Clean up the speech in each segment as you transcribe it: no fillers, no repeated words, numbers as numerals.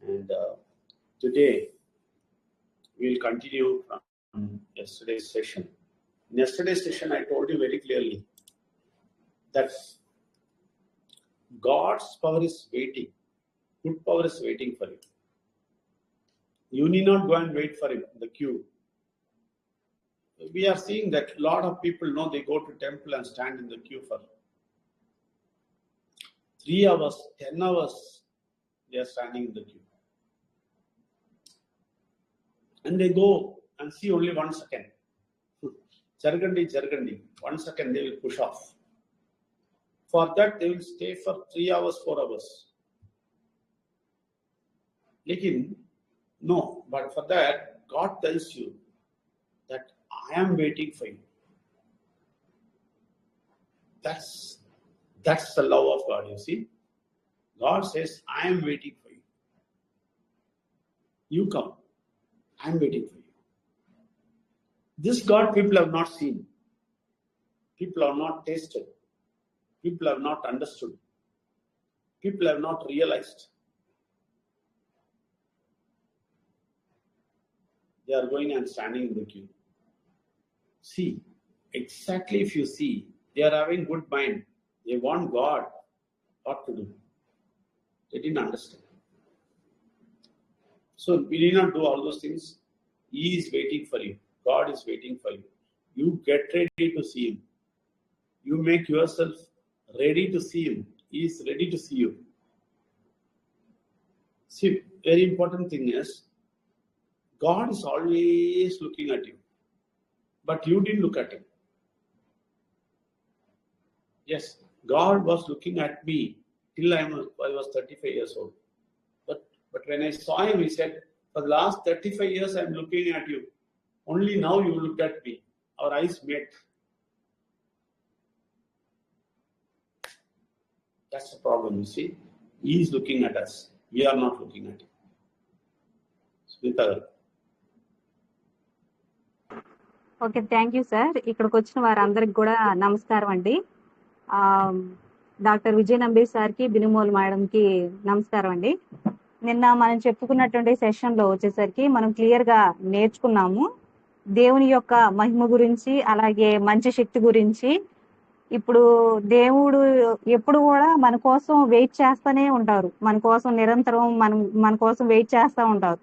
And today we will continue from yesterday's session. In yesterday's session, I told you very clearly that God's power is waiting. Good power is waiting for you. You need not go and wait for him in the queue. We are seeing that a lot of people know they go to temple and stand in the queue for 3 hours, 10 hours, they are standing in the queue. And they go and see only 1 second. Jargandi, 1 second they will push off. For that they will stay for 3 hours, 4 hours. Lekin, no, but for that, God tells you that I am waiting for you. That's the love of God, you see. God says, I am waiting for you. You come. I am waiting for you. This God people have not seen. People have not tasted. People have not understood. People have not realized. They are going and standing in the queue. See, exactly if you see, they are having good mind. They want God. What to do? They didn't understand. So we need not do all those things. He is waiting for you. God is waiting for you. You get ready to see him. You make yourself ready to see him. He is ready to see you. See, very important thing is, God is always looking at you. But you didn't look at him. Yes, God was looking at me till I was 35 years old. But when I saw him, he said, for the last 35 years, I'm looking at you. Only now you looked at me. Our eyes met. That's the problem, you see. He is looking at us. We are not looking at him. Smita. Okay, thank you sir. ఇక్కడికి వచ్చిన వారందరికి కూడా నమస్కారం అండి. Doctor Vijay Nambi సార్కి, బినుమోల్ మేడంకి నమస్కారం అండి. నిన్న మనం చెప్పుకున్నటువంటి సెషన్లో వచ్చేసరికి మనం క్లియర్గా నేర్చుకున్నాము దేవుని యొక్క మహిమ గురించి, అలాగే మంచి శక్తి గురించి. ఇప్పుడు దేవుడు ఎప్పుడు కూడా మన కోసం వెయిట్ చేస్తూనే ఉంటారు. మన కోసం నిరంతరం మన కోసం వెయిట్ చేస్తూ ఉంటారు.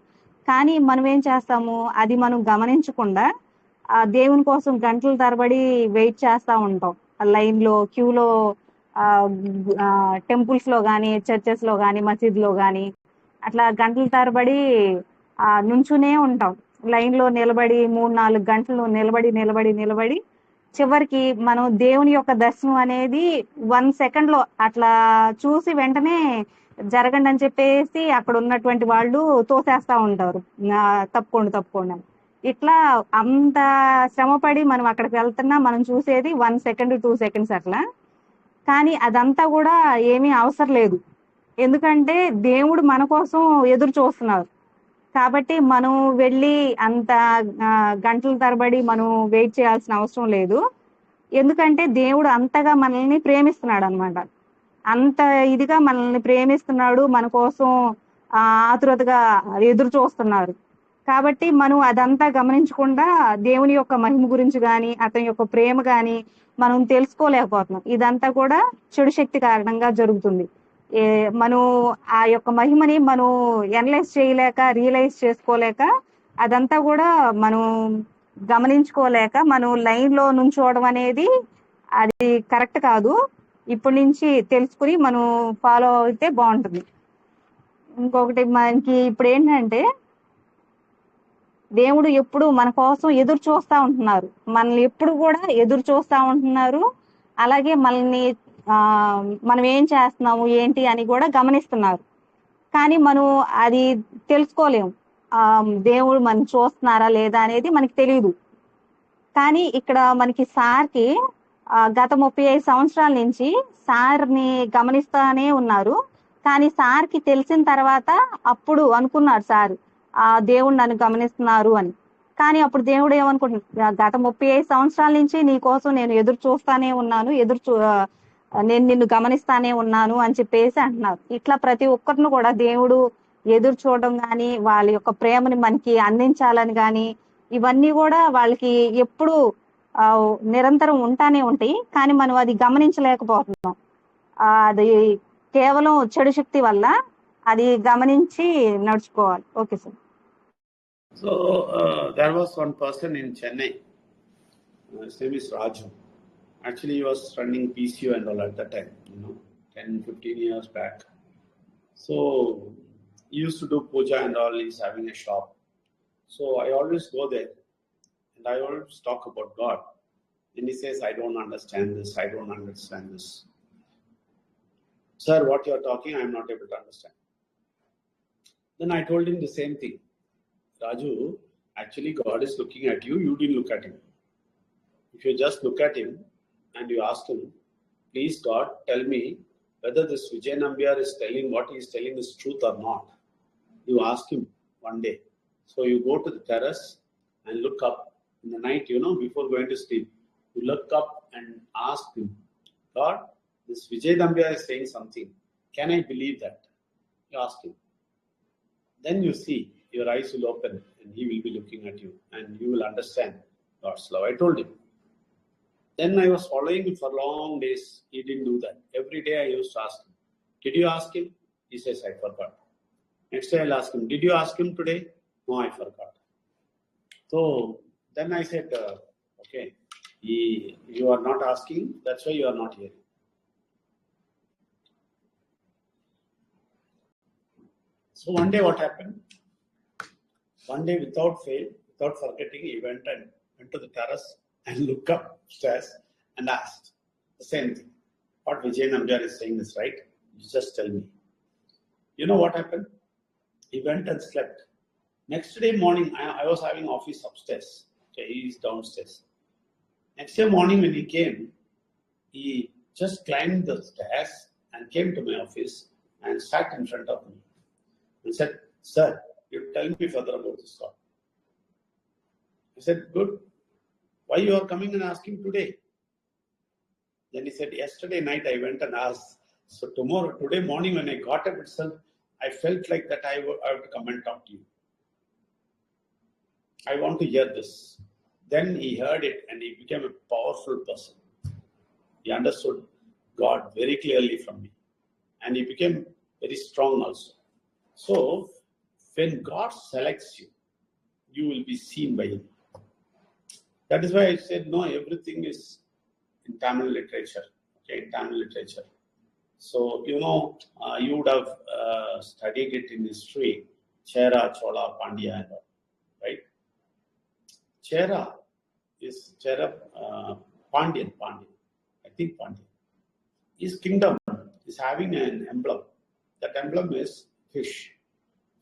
కానీ మనం ఏం చేస్తాము, అది మనం గమనించకుండా ఆ దేవుని కోసం గంటల తరబడి వెయిట్ చేస్తూ ఉంటాం. లైన్లో, క్యూలో, టెంపుల్స్లో కానీ, చర్చెస్లో కానీ, మసీదులో కానీ అట్లా గంటల తరబడి నుంచునే ఉంటాం. లైన్లో నిలబడి 3-4 గంటలు నిలబడి చివరికి మనం దేవుని యొక్క దర్శనం అనేది 1 సెకండ్లో అట్లా చూసి వెంటనే జరగండి అని చెప్పేసి అక్కడ ఉన్నటువంటి వాళ్ళు తోసేస్తా ఉంటారు, తప్పుకోండి. ఇట్లా అంత శ్రమపడి మనం అక్కడికి వెళ్తున్నా మనం చూసేది 1 సెకండ్ 2 సెకండ్స్ అట్లా. కానీ అదంతా కూడా ఏమీ అవసరం లేదు. ఎందుకంటే దేవుడు మన కోసం ఎదురు చూస్తున్నారు. కాబట్టి మనం వెళ్ళి అంత గంటల తరబడి మనం వెయిట్ చేయాల్సిన అవసరం లేదు. ఎందుకంటే దేవుడు అంతగా మనల్ని ప్రేమిస్తున్నాడు అనమాట. అంత ఇదిగా మనల్ని ప్రేమిస్తున్నాడు, మన కోసం ఆతురతగా ఎదురు చూస్తున్నారు. కాబట్టి మనం అదంతా గమనించకుండా దేవుని యొక్క మహిమ గురించి కానీ, అతని యొక్క ప్రేమ కానీ మనం తెలుసుకోలేకపోతున్నాం. ఇదంతా కూడా చెడు శక్తి కారణంగా జరుగుతుంది. మనం ఆ యొక్క మహిమని మనం ఎనలైజ్ చేయలేక, రియలైజ్ చేసుకోలేక, అదంతా కూడా మనం గమనించుకోలేక మనం లైన్లో నుంచోవడం అనేది అది కరెక్ట్ కాదు. ఇప్పటి నుంచి తెలుసుకుని మనం ఫాలో అయితే బాగుంటుంది. ఇంకొకటి మనకి ఇప్పుడు ఏంటంటే, దేవుడు ఎప్పుడు మన కోసం ఎదురు చూస్తూ ఉంటున్నారు. మనల్ని ఎప్పుడు కూడా ఎదురు చూస్తూ ఉంటున్నారు. అలాగే మనల్ని మనం ఏం చేస్తున్నాము ఏంటి అని కూడా గమనిస్తున్నారు. కానీ మనం అది తెలుసుకోలేము. దేవుడు మనం చూస్తున్నారా లేదా అనేది మనకి తెలియదు. కానీ ఇక్కడ మనకి సార్కి గత 35 సంవత్సరాల నుంచి సార్ని గమనిస్తానే ఉన్నారు. కానీ సార్కి తెలిసిన తర్వాత అప్పుడు అనుకున్నారు సార్ దేవుడు నన్ను గమనిస్తున్నారు అని. కానీ అప్పుడు దేవుడు ఏమనుకుంటున్నారు, గత 35 సంవత్సరాల నుంచి నీ కోసం నేను ఎదురు చూస్తానే ఉన్నాను, నేను నిన్ను గమనిస్తానే ఉన్నాను అని చెప్పేసి అంటున్నారు. ఇట్లా ప్రతి ఒక్కరిని కూడా దేవుడు ఎదురు చూడడం కానీ, వాళ్ళ యొక్క ప్రేమని మనకి అందించాలని కానీ, ఇవన్నీ కూడా వాళ్ళకి ఎప్పుడు నిరంతరం ఉంటానే ఉంటాయి. కానీ మనం అది గమనించలేకపోతున్నాం. అది కేవలం చెడు శక్తి వల్ల అది గమనించి నడుచుకోవాలి. Okay sir. So there was one person in Chennai. His name is Raju. Actually, he was running PCO and all at that time, 10-15 years back. So he used to do puja and all. He's having a shop. So I always go there and I always talk about God. And he says, I don't understand this. I don't understand this. Sir, what you're talking, I'm not able to understand. Then I told him the same thing. Raju, actually God is looking at you. You didn't look at him. If you just look at him and you ask him, please God, tell me whether this Vijay Nambiar is telling what he is telling is truth or not. You ask him one day. So you go to the terrace and look up in the night, before going to sleep. You look up and ask him, God, this Vijay Nambiar is saying something. Can I believe that? You ask him. Then you see, your eyes will open and he will be looking at you and you will understand God's love. I told him. Then I was following him for long days. He didn't do that. Every day I used to ask him, did you ask him? He says, I forgot. Next day I'll ask him, did you ask him today? No, I forgot. So then I said, okay, you are not asking, that's why you are not hearing. So one day what happened? One day without fail, without forgetting, he went to the terrace and looked upstairs and asked the same thing. What Vijay Nambiar is saying is right. You just tell me. You know what happened? He went and slept. Next day morning, I was having office upstairs. Okay, he is downstairs. Next day morning when he came, he just climbed the stairs and came to my office and sat in front of me and said, sir, you tell me further about this God. I said, good. Why you are coming and asking today? Then he said, yesterday night I went and asked. So today morning when I got up itself, I felt like that I have to come and talk to you. I want to hear this. Then he heard it and he became a powerful person. He understood God very clearly from me. And he became very strong also. So when God selects you, you will be seen by him. That is why I said, no, everything is in Tamil literature. Okay, in Tamil literature. So, you would have studied it in history, Chera, Chola, Pandya, and all, right? Chera, Pandyan. I think Pandyan. His kingdom is having an emblem. That emblem is fish.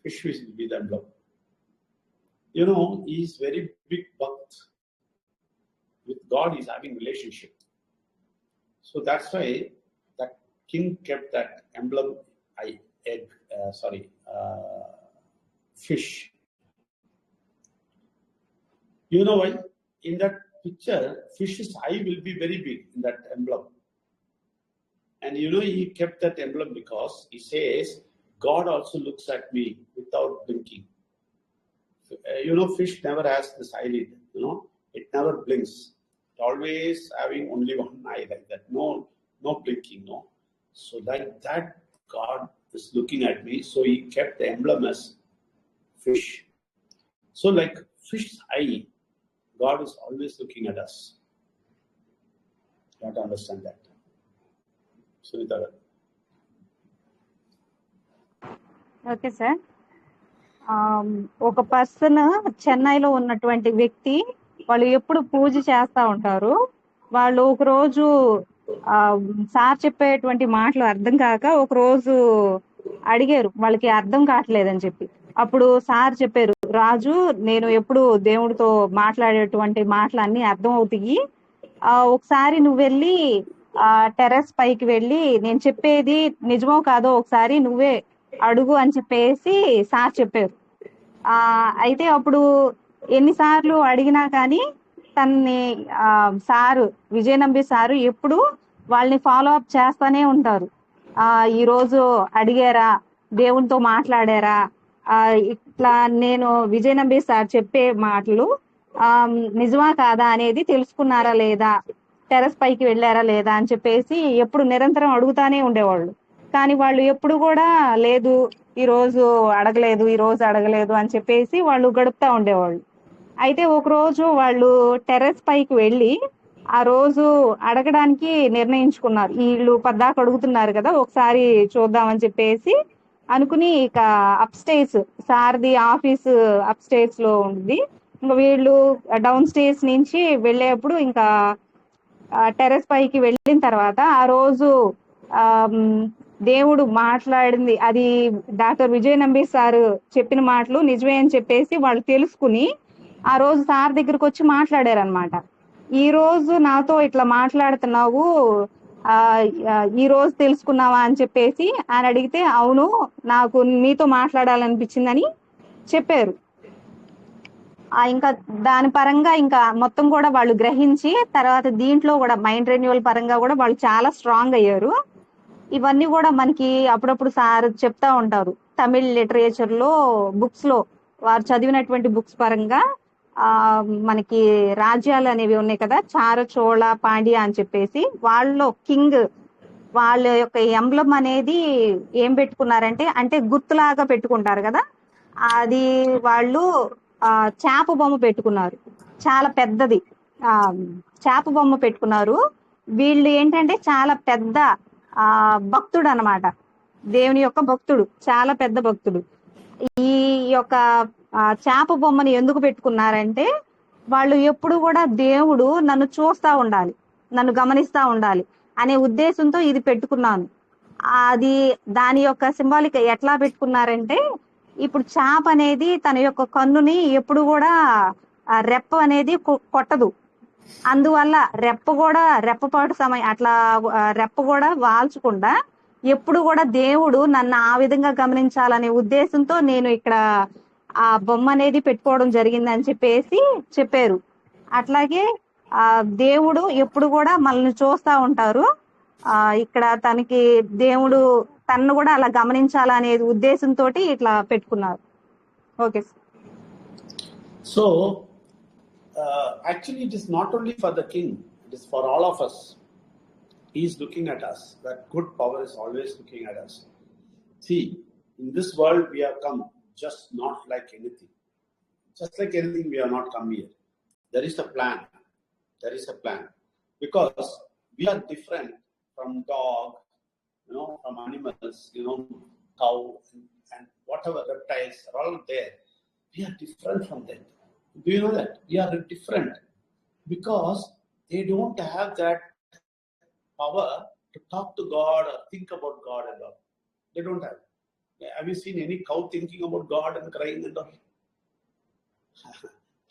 Fish will be the emblem. He is very big bhakt. With God, he is having relationship. So that's why that king kept that emblem, fish. You know why? In that picture, fish's eye will be very big in that emblem. And he kept that emblem because he says, God also looks at me without blinking. Fish never has this eyelid, it never blinks. It always having only one eye like that. No blinking, no. So like that, God is looking at me. So he kept the emblem as fish. So like fish's eye, God is always looking at us. You have to understand that. Sunita. Okay sir. ఒక person చెన్నైలో ఉన్నటువంటి వ్యక్తి, వాళ్ళు ఎప్పుడు పూజ చేస్తా ఉంటారు. వాళ్ళు ఒక రోజు సార్ చెప్పేటువంటి మాటలు అర్థం కాక ఒక రోజు అడిగారు, వాళ్ళకి అర్థం కావట్లేదని చెప్పి. అప్పుడు సార్ చెప్పారు, రాజు, నేను ఎప్పుడు దేవుడితో మాట్లాడేటువంటి మాటలన్నీ అర్థం అవుతాయి. ఒకసారి నువ్వు వెళ్ళి టెర్రస్ పైకి వెళ్ళి నేను చెప్పేది నిజమో కాదో ఒకసారి నువ్వే అడుగు అని చెప్పేసి సార్ చెప్పారు. అయితే అప్పుడు ఎన్నిసార్లు అడిగినా కానీ తన్ని సారు విజయ్ నంబి సారు ఎప్పుడు వాళ్ళని ఫాలో అప్ చేస్తానే ఉంటారు. ఈ రోజు అడిగారా, దేవునితో మాట్లాడారా, ఇట్లా నేను విజయ్ నంబి సార్ చెప్పే మాటలు నిజమా కాదా అనేది తెలుసుకున్నారా లేదా, టెర్రస్ పైకి వెళ్ళారా లేదా అని చెప్పేసి ఎప్పుడు నిరంతరం అడుగుతానే ఉండేవాళ్ళు. కానీ వాళ్ళు ఎప్పుడు కూడా లేదు, ఈ రోజు అడగలేదు అని చెప్పేసి వాళ్ళు గడుపుతా ఉండేవాళ్ళు. అయితే ఒక రోజు వాళ్ళు టెర్రస్ పైకి వెళ్ళి ఆ రోజు అడగడానికి నిర్ణయించుకున్నారు. వీళ్ళు పద్దాక అడుగుతున్నారు కదా, ఒకసారి చూద్దామని చెప్పేసి అనుకుని ఇక అప్ స్టేర్స్, సార్ది ఆఫీస్ అప్ స్టేర్స్ లో ఉంది. ఇంకా వీళ్ళు డౌన్ స్టేర్స్ నుంచి వెళ్ళేప్పుడు ఇంకా టెర్రస్ పైకి వెళ్ళిన తర్వాత ఆ రోజు దేవుడు మాట్లాడింది అది డాక్టర్ విజయ్ నంబి సార్ చెప్పిన మాటలు నిజమే అని చెప్పేసి వాళ్ళు తెలుసుకుని ఆ రోజు సార్ దగ్గరకు వచ్చి మాట్లాడారనమాట. ఈ రోజు నాతో ఇట్లా మాట్లాడుతున్నావు, ఈ రోజు తెలుసుకున్నావా అని చెప్పేసి ఆయన అడిగితే అవును నాకు మీతో మాట్లాడాలనిపించిందని చెప్పారు. ఇంకా దాని పరంగా ఇంకా మొత్తం కూడా వాళ్ళు గ్రహించి తర్వాత దీంట్లో కూడా మైండ్ రెన్యువల్ పరంగా కూడా వాళ్ళు చాలా స్ట్రాంగ్ అయ్యారు. ఇవన్నీ కూడా మనకి అప్పుడప్పుడు సార్ చెప్తా ఉంటారు. తమిళ్ లిటరేచర్ లో బుక్స్ లో వారు చదివినటువంటి బుక్స్ పరంగా మనకి రాజ్యాలు అనేవి ఉన్నాయి కదా, చార చోళ పాండ్య అని చెప్పేసి వాళ్ళలో కింగ్ వాళ్ళ యొక్క ఎంబ్లం అనేది ఏం పెట్టుకున్నారంటే అంటే గుర్తులాగా పెట్టుకుంటారు కదా, అది వాళ్ళు చేప బొమ్మ పెట్టుకున్నారు, చాలా పెద్దది చేప బొమ్మ పెట్టుకున్నారు. వీళ్ళు ఏంటంటే చాలా పెద్ద భక్తుడు అన్నమాట, దేవుని యొక్క భక్తుడు, చాలా పెద్ద భక్తుడు. ఈ యొక్క చేప బొమ్మని ఎందుకు పెట్టుకున్నారంటే వాళ్ళు ఎప్పుడు కూడా దేవుడు నన్ను చూస్తా ఉండాలి, నన్ను గమనిస్తా ఉండాలి అనే ఉద్దేశంతో ఇది పెట్టుకున్నాను. అది దాని యొక్క సింబాలిక్ ఎట్లా పెట్టుకున్నారంటే ఇప్పుడు చేప అనేది తన యొక్క కన్నుని ఎప్పుడు కూడా రెప్ప అనేది కొట్టదు, అందువల్ల రెప్పపాటు సమయం అట్లా రెప్ప కూడా వాల్చకుండా ఎప్పుడు కూడా దేవుడు నన్ను ఆ విధంగా గమనించాలనే ఉద్దేశంతో నేను ఇక్కడ ఆ బొమ్మ అనేది పెట్టుకోవడం జరిగిందని చెప్పేసి చెప్పారు. అట్లాగే దేవుడు ఎప్పుడు కూడా మనల్ని చూస్తా ఉంటారు, ఇక్కడ తనకి దేవుడు తనను కూడా అలా గమనించాలనే ఉద్దేశంతో ఇట్లా పెట్టుకున్నారు. Okay. So actually it is not only for the king, it is for all of us. He is looking at us. That good power is always looking at us. See, in this world we have come just not like anything. Just like anything, we have not come here. There is a plan. There is a plan. Because we are different from dog, from animals, cow and whatever reptiles are all there. We are different from them. Do you know that? We are different because they don't have that power to talk to God or think about God and all. They don't have. Have you seen any cow thinking about God and crying and all?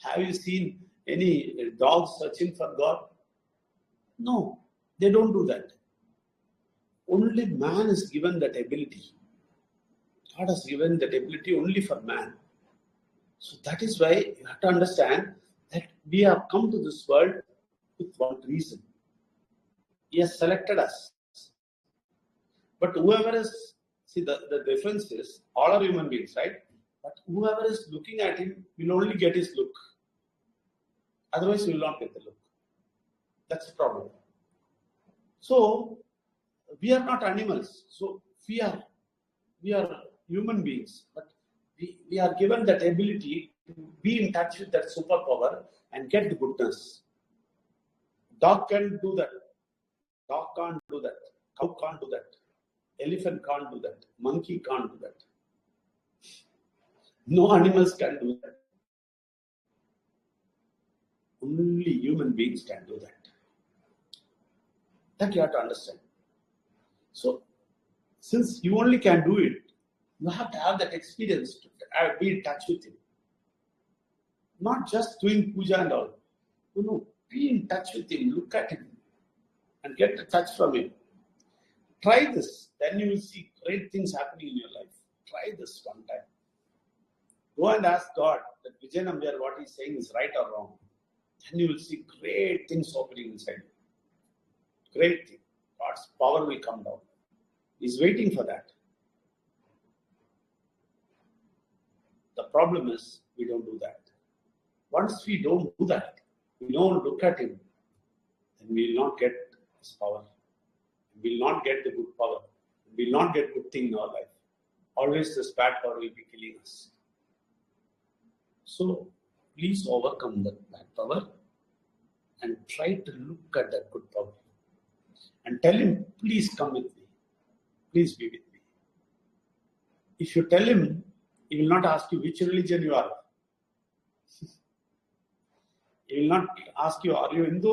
Have you seen any dogs searching for God? No, they don't do that. Only man is given that ability. God has given that ability only for man. So that is why you have to understand that we have come to this world with one reason. He has selected us. But whoever is, see the difference is, all are human beings, right? But whoever is looking at him will only get his look. Otherwise, he will not get the look. That's the problem. So, we are not animals. So, we are human beings. But we are given that ability to be in touch with that superpower and get the goodness. Dog can do that. Dog can't do that. Cow can't do that. Elephant can't do that. Monkey can't do that. No animals can do that. Only human beings can do that. That you have to understand. So, since you only can do it, you have to have that experience to be in touch with him. Not just doing puja and all. No, be in touch with him, look at him, and get the touch from him. Try this, then you will see great things happening in your life. Try this one time. Go and ask God that Vijay Nambiar, what he's saying is right or wrong. Then you will see great things happening inside you. Great thing. God's power will come down. He's waiting for that. The problem is we don't do that. Once we don't do that, we don't look at him, then we will not get his power. We will not get the good power. We will not get good thing in our life. Always this bad power will be killing us. So please overcome that bad power and try to look at that good power and tell him, please come with me. Please be with me. If you tell him, he will not ask you which religion you are. He will not ask you, are you Hindu,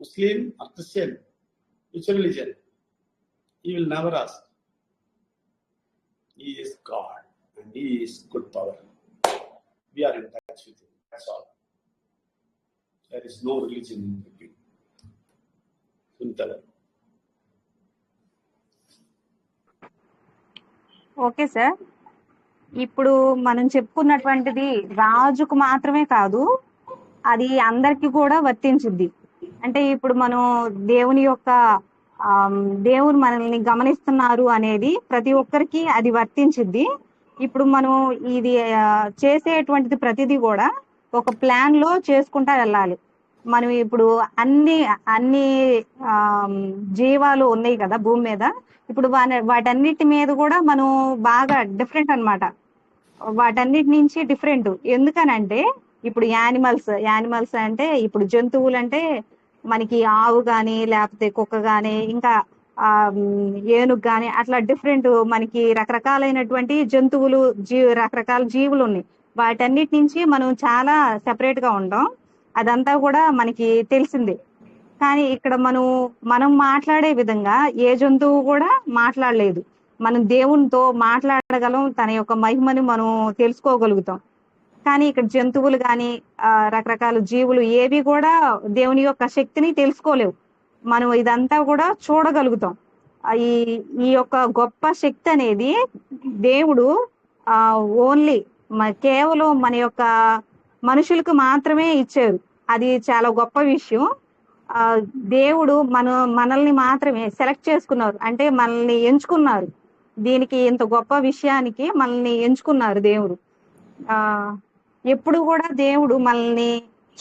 Muslim, or Christian? Which religion? He will never ask. He is God and He is good power. We are in touch with Him. That's all. There is no religion in between. Suntala. Okay sir. ఇప్పుడు మనం చెప్పుకున్నటువంటిది రాజుకు మాత్రమే కాదు, అది అందరికి కూడా వర్తించుద్ది. అంటే ఇప్పుడు మనం దేవుని యొక్క దేవుడు మనల్ని గమనిస్తున్నారు అనేది ప్రతి ఒక్కరికి అది వర్తించిద్ది. ఇప్పుడు మనం ఇది చేసేటువంటిది ప్రతిదీ కూడా ఒక ప్లాన్ లో చేసుకుంటా వెళ్ళాలి. మనం ఇప్పుడు అన్ని జీవాలు ఉన్నాయి కదా భూమి మీద, ఇప్పుడు వాటన్నిటి మీద కూడా మనం బాగా డిఫరెంట్ అన్నమాట. వాటన్నిటి నుంచి డిఫరెంట్ ఎందుకనంటే, ఇప్పుడు యానిమల్స్ అంటే ఇప్పుడు జంతువులు అంటే మనకి ఆవు గాని లేకపోతే కుక్క గాని ఇంకా ఏనుగు గాని అట్లా డిఫరెంట్ మనకి రకరకాలైనటువంటి జంతువులు రకరకాల జీవులు ఉన్నాయి. వాటన్నిటి నుంచి మనం చాలా సెపరేట్ గా ఉంటాం. అదంతా కూడా మనకి తెలిసిందే. కానీ ఇక్కడ మనం మాట్లాడే విధంగా ఏ జంతువు కూడా మాట్లాడలేదు. మనం దేవునితో మాట్లాడగలం, తన యొక్క మహిమని మనం తెలుసుకోగలుగుతాం. కానీ ఇక్కడ జంతువులు కానీ రకరకాల జీవులు ఏవి కూడా దేవుని యొక్క శక్తిని తెలుసుకోలేవు. మనం ఇదంతా కూడా చూడగలుగుతాం. ఈ యొక్క గొప్ప శక్తి అనేది దేవుడు ఓన్లీ కేవలం మన యొక్క మనుషులకు మాత్రమే ఇచ్చారు. అది చాలా గొప్ప విషయం. దేవుడు మనల్ని మాత్రమే సెలెక్ట్ చేసుకున్నారు, అంటే మనల్ని ఎంచుకున్నారు. దీనికి ఇంత గొప్ప విషయానికి మనల్ని ఎంచుకున్నారు దేవుడు. ఎప్పుడు కూడా దేవుడు మనల్ని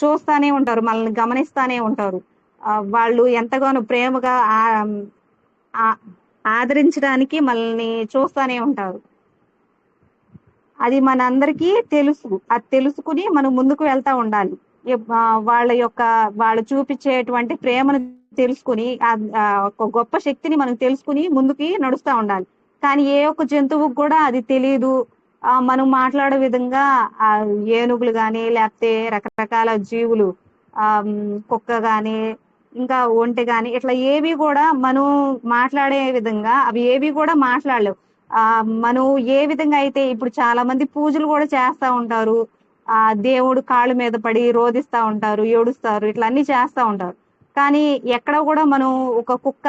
చూస్తానే ఉంటారు, మనల్ని గమనిస్తానే ఉంటారు. వాళ్ళు ఎంతగానో ప్రేమగా ఆదరించడానికి మనల్ని చూస్తానే ఉంటారు. అది మనందరికీ తెలుసు. అది తెలుసుకుని మనం ముందుకు వెళ్తా ఉండాలి. వాళ్ళు చూపించేటువంటి ప్రేమను తెలుసుకుని ఒక గొప్ప శక్తిని మనం తెలుసుకుని ముందుకి నడుస్తూ ఉండాలి. కానీ ఏ ఒక్క జంతువుకు కూడా అది తెలియదు. మనం మాట్లాడే విధంగా ఏనుగులు కానీ లేకపోతే రకరకాల జీవులు కుక్క కానీ ఇంకా ఒంటె కానీ ఇట్లా ఏవి కూడా మనం మాట్లాడే విధంగా అవి ఏవి కూడా మాట్లాడలేవు. మనం ఏ విధంగా అయితే ఇప్పుడు చాలా మంది పూజలు కూడా చేస్తా ఉంటారు, దేవుడు కాళ్ళ మీద పడి రోధిస్తా ఉంటారు, ఏడుస్తారు, ఇట్లా అన్ని చేస్తా ఉంటారు. కానీ ఎక్కడ కూడా మనం ఒక కుక్క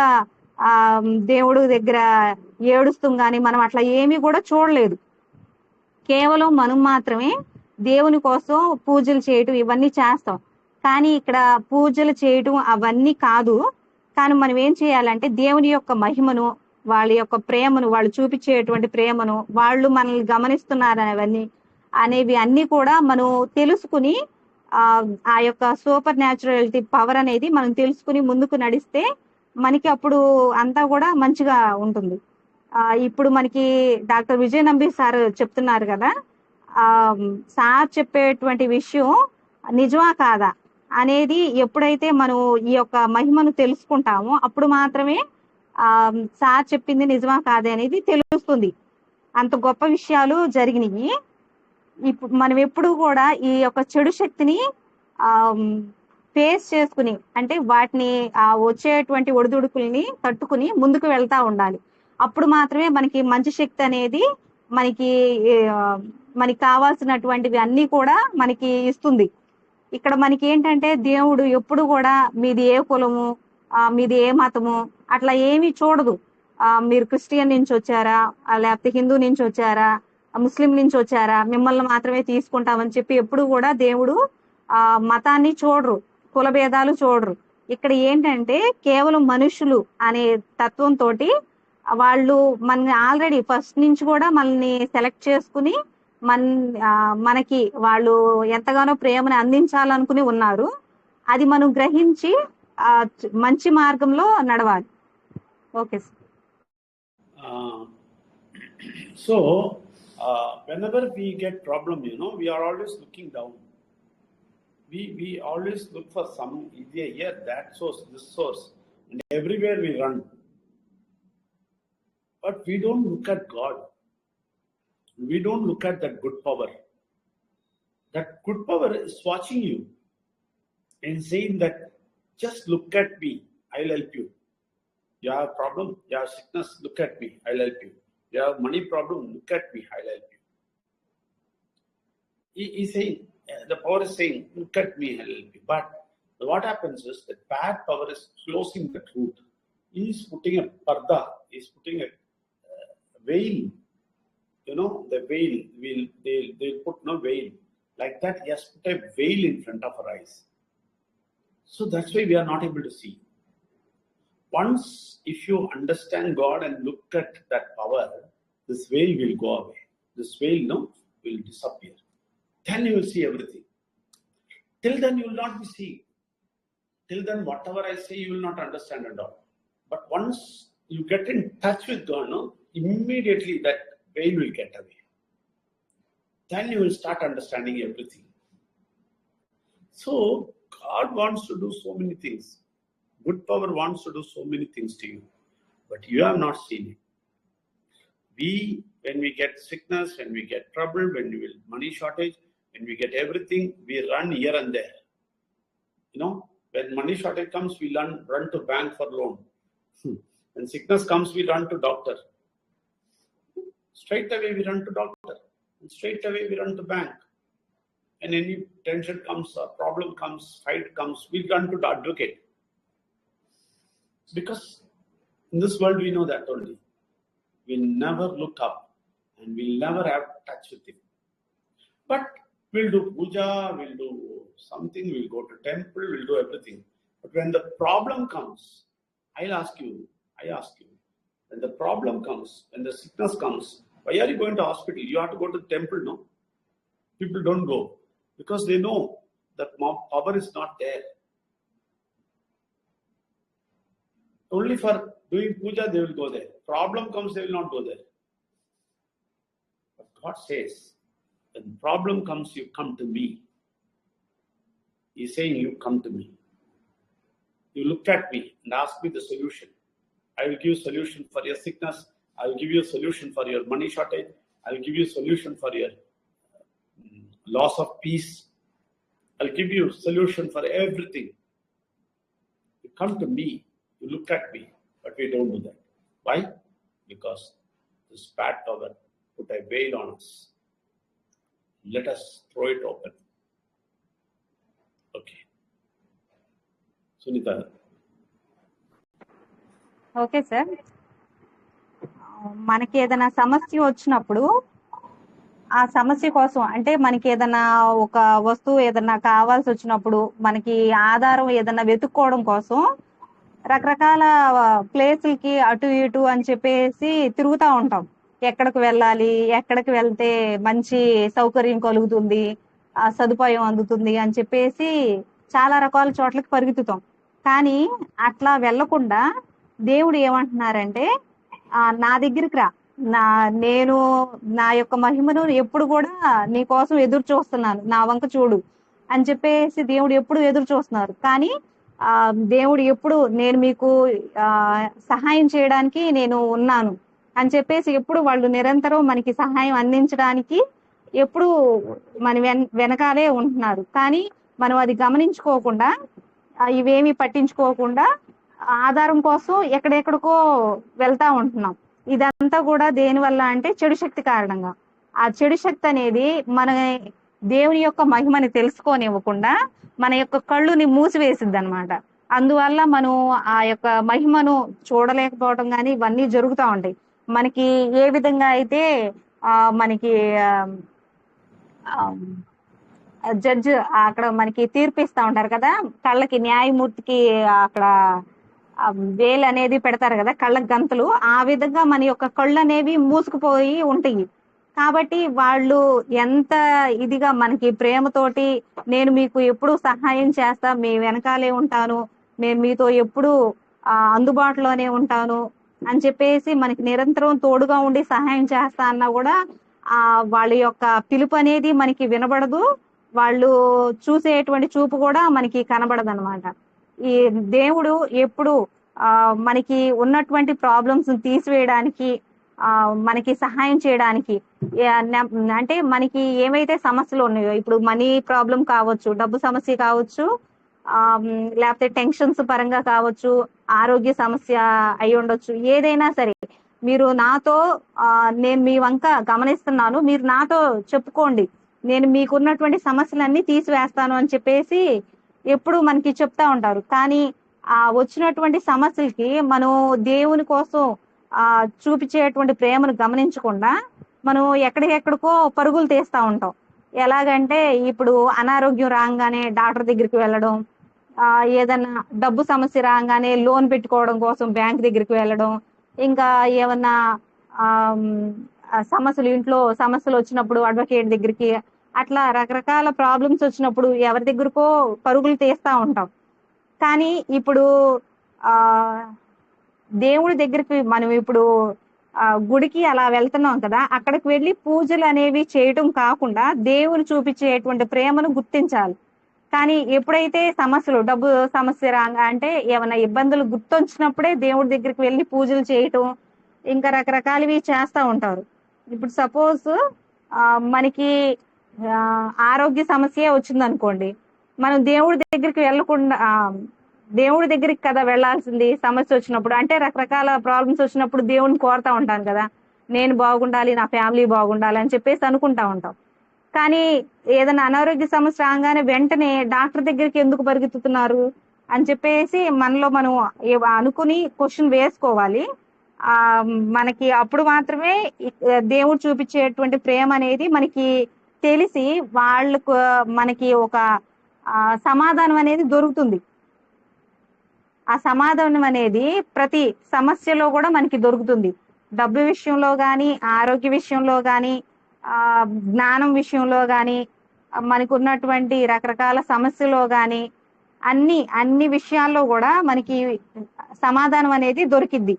దేవుడు దగ్గర ఏడుస్తాం కానీ మనం అట్లా ఏమీ కూడా చూడలేదు. కేవలం మనం మాత్రమే దేవుని కోసం పూజలు చేయటం ఇవన్నీ చేస్తాం. కానీ ఇక్కడ పూజలు చేయటం అవన్నీ కాదు. కానీ మనం ఏం చేయాలంటే దేవుని యొక్క మహిమను, వాళ్ళ యొక్క ప్రేమను, వాళ్ళు చూపించేటువంటి ప్రేమను, వాళ్ళు మనల్ని గమనిస్తున్నారు అనేవి అన్ని కూడా మనం తెలుసుకుని ఆ యొక్క సూపర్ న్యాచురాలిటీ పవర్ అనేది మనం తెలుసుకుని ముందుకు నడిస్తే మనకి అప్పుడు అంతా కూడా మంచిగా ఉంటుంది. ఇప్పుడు మనకి డాక్టర్ విజయ్ నంబి సార్ చెప్తున్నారు కదా, సార్ చెప్పేటువంటి విషయం నిజమా కాదా అనేది ఎప్పుడైతే మనం ఈ యొక్క మహిమను తెలుసుకుంటామో అప్పుడు మాత్రమే సార్ చెప్పింది నిజమా కాదా అనేది తెలుస్తుంది. అంత గొప్ప విషయాలు జరిగినాయి. ఇప్పుడు మనం ఎప్పుడు కూడా ఈ యొక్క చెడు శక్తిని ఫేస్ చేసుకుని, అంటే వాటిని వచ్చేటువంటి ఒడిదుడుకుల్ని తట్టుకుని ముందుకు వెళ్తా ఉండాలి. అప్పుడు మాత్రమే మనకి మంచి శక్తి అనేది మనకి కావాల్సినటువంటివి అన్ని కూడా మనకి ఇస్తుంది. ఇక్కడ మనకి ఏంటంటే దేవుడు ఎప్పుడు కూడా మీది ఏ కులము, మీది ఏ మతము అట్లా ఏమీ చూడదు. మీరు క్రిస్టియన్ నుంచి వచ్చారా, లేకపోతే హిందూ నుంచి వచ్చారా, ముస్లిం నుంచి వచ్చారా, మిమ్మల్ని మాత్రమే తీసుకుంటామని చెప్పి ఎప్పుడు కూడా దేవుడు మతాన్ని చూడరు, కుల భేదాలు చూడరు. ఇక్కడ ఏంటంటే కేవలం మనుషులు అనే తత్వంతో వాళ్ళు మనల్ని ఆల్రెడీ ఫస్ట్ నుంచి కూడా మనల్ని సెలెక్ట్ చేసుకుని మనకి వాళ్ళు ఎంతగానో ప్రేమను అందించాలనుకుని ఉన్నారు. అది మనం గ్రహించి మంచి మార్గంలో నడవాలి. Okay sir. So whenever we get problem, we are always looking down. We always look for some here, that source, this source, and everywhere we run. But we don't look at God. We don't look at that good power. That good power is watching you and saying that, just look at me, I'll help you. You have a problem, you have sickness, look at me, I'll help you. You have money problem, look at me, I'll help you. He's saying, the power is saying, look at me, I'll help you. But what happens is that bad power is closing the truth. He's putting a parda, he's putting a veil. The veil, they'll put no veil. Like that, he has put a veil in front of our eyes. So that's why we are not able to see. Once, if you understand God and look at that power, this veil will go away. This veil, will disappear. Then you will see everything. Till then, you will not be seeing. Till then, whatever I say, you will not understand at all. But once you get in touch with God, immediately that veil will get away. Then you will start understanding everything. So, God wants to do so many things. Good power wants to do so many things to you. But you have not seen it. When we get sickness, when we get trouble, when we get money shortage, when we get everything, we run here and there. When money shortage comes, we run to bank for loan. When sickness comes, we run to doctor. Straight away, we run to doctor. And straight away, we run to bank. And any tension comes, a problem comes, fight comes, we run to the advocate. Because in this world, we know that only. We'll never look up and we'll never have touch with him. But we'll do puja, we'll do something, we'll go to temple, we'll do everything. But when the problem comes, I ask you, when the problem comes, when the sickness comes, why are you going to hospital? You have to go to the temple, no? People don't go because they know that power is not there. Only for doing puja, they will go there. Problem comes, they will not go there. But God says, when problem comes, you come to me. He's saying, you come to me. You look at me and ask me the solution. I will give you solution for your sickness. I will give you a solution for your money shortage. I will give you a solution for your loss of peace. I'll give you a solution for everything. You come to me. You look at me, but we don't do that. Why? Because this bad power put a veil on us. Let us throw it open. Okay. Sunita. Okay sir. మనకి ఏదైనా సమస్య వచ్చినప్పుడు ఆ సమస్య కోసం, అంటే మనకి ఏదైనా ఒక వస్తువు ఏదైనా కావాల్సి వచ్చినప్పుడు, మనకి ఆధారం ఏదైనా వెతుక్కోవడం కోసం రకరకాల ప్లేసులకి అటు ఇటు అని చెప్పేసి తిరుగుతూ ఉంటాం. ఎక్కడికి వెళ్ళాలి, ఎక్కడికి వెళ్తే మంచి సౌకర్యం కలుగుతుంది, సదుపాయం అందుతుంది అని చెప్పేసి చాలా రకాల చోట్లకి పరిగెత్తుతాం. కానీ అట్లా వెళ్లకుండా దేవుడు ఏమంటున్నారంటే, నా దగ్గరికి రా, నేను నా యొక్క మహిమను ఎప్పుడు కూడా నీ కోసం ఎదురు చూస్తున్నాను, నా వంక చూడు అని చెప్పేసి దేవుడు ఎప్పుడు ఎదురు చూస్తున్నారు. కానీ దేవుడు ఎప్పుడు నేను మీకు సహాయం చేయడానికి నేను ఉన్నాను అని చెప్పేసి ఎప్పుడు వాళ్ళు నిరంతరం మనకి సహాయం అందించడానికి ఎప్పుడు మన వెనకాలే ఉంటున్నారు. కానీ మనం అది గమనించుకోకుండా, ఇవేమి పట్టించుకోకుండా ఆధారం కోసం ఎక్కడెక్కడికో వెళ్తా ఉంటున్నాం. ఇదంతా కూడా దేని వల్ల అంటే చెడు శక్తి కారణంగా. ఆ చెడు శక్తి అనేది మన దేవుని యొక్క మహిమని తెలుసుకోనివ్వకుండా మన యొక్క కళ్ళుని మూసివేసిద్ది అనమాట. అందువల్ల మనం ఆ యొక్క మహిమను చూడలేకపోవడం కానీ ఇవన్నీ జరుగుతూ ఉంటాయి. మనకి ఏ విధంగా అయితే మనకి జడ్జ్ అక్కడ మనకి తీర్పిస్తా ఉంటారు కదా, కళ్ళకి న్యాయమూర్తికి అక్కడ వేలు అనేది పెడతారు కదా, కళ్ళకి గంతలు. ఆ విధంగా మన యొక్క కళ్ళు అనేవి మూసుకుపోయి ఉంటాయి. కాబట్టి వాళ్ళు ఎంత ఇదిగా మనకి ప్రేమతోటి నేను మీకు ఎప్పుడు సహాయం చేస్తా, మీ వెనకాలే ఉంటాను, నేను మీతో ఎప్పుడు అందుబాటులోనే ఉంటాను అని చెప్పేసి మనకి నిరంతరం తోడుగా ఉండి సహాయం చేస్తా అన్నా కూడా వాళ్ళ యొక్క పిలుపు అనేది మనకి వినబడదు, వాళ్ళు చూసేటువంటి చూపు కూడా మనకి కనబడదు అనమాట. ఈ దేవుడు ఎప్పుడు మనకి ఉన్నటువంటి ప్రాబ్లమ్స్ తీసివేయడానికి, మనకి సహాయం చేయడానికి, అంటే మనకి ఏమైతే సమస్యలు ఉన్నాయో, ఇప్పుడు మనీ ప్రాబ్లం కావచ్చు, డబ్బు సమస్య కావచ్చు, లేకపోతే టెన్షన్స్ పరంగా కావచ్చు, ఆరోగ్య సమస్య అయి ఉండొచ్చు, ఏదైనా సరే మీరు నాతో నేను మీ వంక గమనిస్తున్నాను, మీరు నాతో చెప్పుకోండి, నేను మీకున్నటువంటి సమస్యలన్నీ తీసివేస్తాను అని చెప్పేసి ఎప్పుడు మనకి చెప్తా ఉంటారు. కానీ వచ్చినటువంటి సమస్యలకి మనం దేవుని కోసం చూపించేటువంటి ప్రేమను గమనించకుండా మనం ఎక్కడికెక్కడికో పరుగులు తీస్తా ఉంటాం. ఎలాగంటే ఇప్పుడు అనారోగ్యం రాగానే డాక్టర్ దగ్గరికి వెళ్ళడం, ఏదన్నా డబ్బు సమస్య రాగానే లోన్ పెట్టుకోవడం కోసం బ్యాంక్ దగ్గరికి వెళ్ళడం, ఇంకా ఏమన్నా సమస్యలు, ఇంట్లో సమస్యలు వచ్చినప్పుడు అడ్వకేట్ దగ్గరికి, అట్లా రకరకాల ప్రాబ్లమ్స్ వచ్చినప్పుడు ఎవరి దగ్గరకో పరుగులు తీస్తా ఉంటాం. కానీ ఇప్పుడు దేవుడి దగ్గరికి మనం ఇప్పుడు గుడికి అలా వెళ్తున్నాం కదా, అక్కడికి వెళ్ళి పూజలు అనేవి చేయటం కాకుండా దేవుని చూపించేటువంటి ప్రేమను గుర్తించాలి. కానీ ఎప్పుడైతే సమస్యలు, డబ్బు సమస్య రాగా అంటే ఏమైనా ఇబ్బందులు గుర్తొచ్చినప్పుడే దేవుడి దగ్గరికి వెళ్ళి పూజలు చేయటం, ఇంకా రకరకాలవి చేస్తూ ఉంటారు. ఇప్పుడు సపోజ్ మనకి ఆరోగ్య సమస్య వచ్చిందనుకోండి, మనం దేవుడి దగ్గరికి వెళ్ళకుండా, దేవుడి దగ్గరికి కదా వెళ్ళాల్సింది సమస్య వచ్చినప్పుడు. అంటే రకరకాల ప్రాబ్లమ్స్ వచ్చినప్పుడు దేవుడిని కోరుతా ఉంటాను కదా, నేను బాగుండాలి, నా ఫ్యామిలీ బాగుండాలి అని చెప్పేసి అనుకుంటా ఉంటాం. కానీ ఏదైనా అనారోగ్య సమస్య రాగానే వెంటనే డాక్టర్ దగ్గరికి ఎందుకు పరిగెత్తుతున్నారు అని చెప్పేసి మనలో మనం అనుకుని క్వశ్చన్ వేసుకోవాలి. మనకి అప్పుడు మాత్రమే దేవుడు చూపించేటువంటి ప్రేమ అనేది మనకి తెలిసి వాళ్ళకు మనకి ఒక సమాధానం అనేది దొరుకుతుంది. ఆ సమాధానం అనేది ప్రతి సమస్యలో కూడా మనకి దొరుకుతుంది. డబ్బు విషయంలో కానీ, ఆరోగ్య విషయంలో కానీ, జ్ఞానం విషయంలో కానీ, మనకు ఉన్నటువంటి రకరకాల సమస్యలో కానీ, అన్ని విషయాల్లో కూడా మనకి సమాధానం అనేది దొరికిద్ది.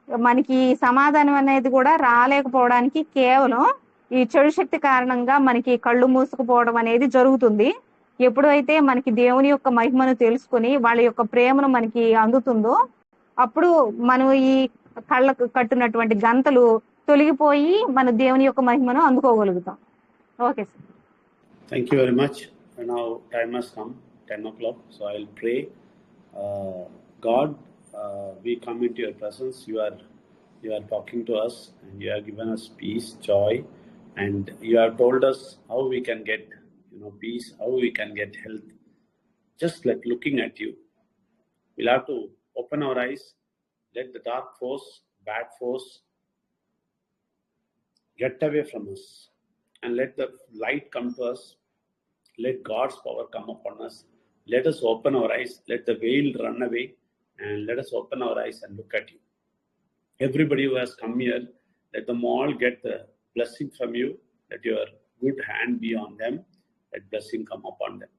మనకి సమాధానం అనేది కూడా రాలేకపోవడానికి కేవలం ఈ చెడు శక్తి కారణంగా మనకి కళ్ళు మూసుకుపోవడం అనేది జరుగుతుంది. ఎప్పుడైతే మనకి దేవుని యొక్క మహిమను తెలుసుకుని వాళ్ళ యొక్క ప్రేమను మనకి అందుతుందో అప్పుడు మనం ఈ కళ్ళకు కట్టున్నటువంటి గంతలు తొలగిపోయి మన దేవుని యొక్క మహిమను అందుకోగలుగుతాం. Okay sir. Thank you very much. Now time has come 10 o'clock, so I will pray. God, we come into your presence. You are talking to us, and you have given us peace, joy, and you have told us how we can get peace, how we can get health. Just like looking at you, we'll have to open our eyes, let the dark force, bad force get away from us, and let the light come to us. Let God's power come upon us. Let us open our eyes, let the veil run away, and let us open our eyes and look at you. Everybody who has come here, let them all get the blessing from you. Let your good hand be on them. Let blessing come upon them.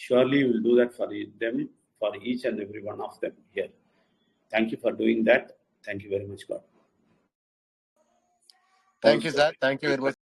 Surely you will do that for them, for each and every one of them here. Thank you for doing that. Thank you very much, God. Thank you, sir. Thank you very much.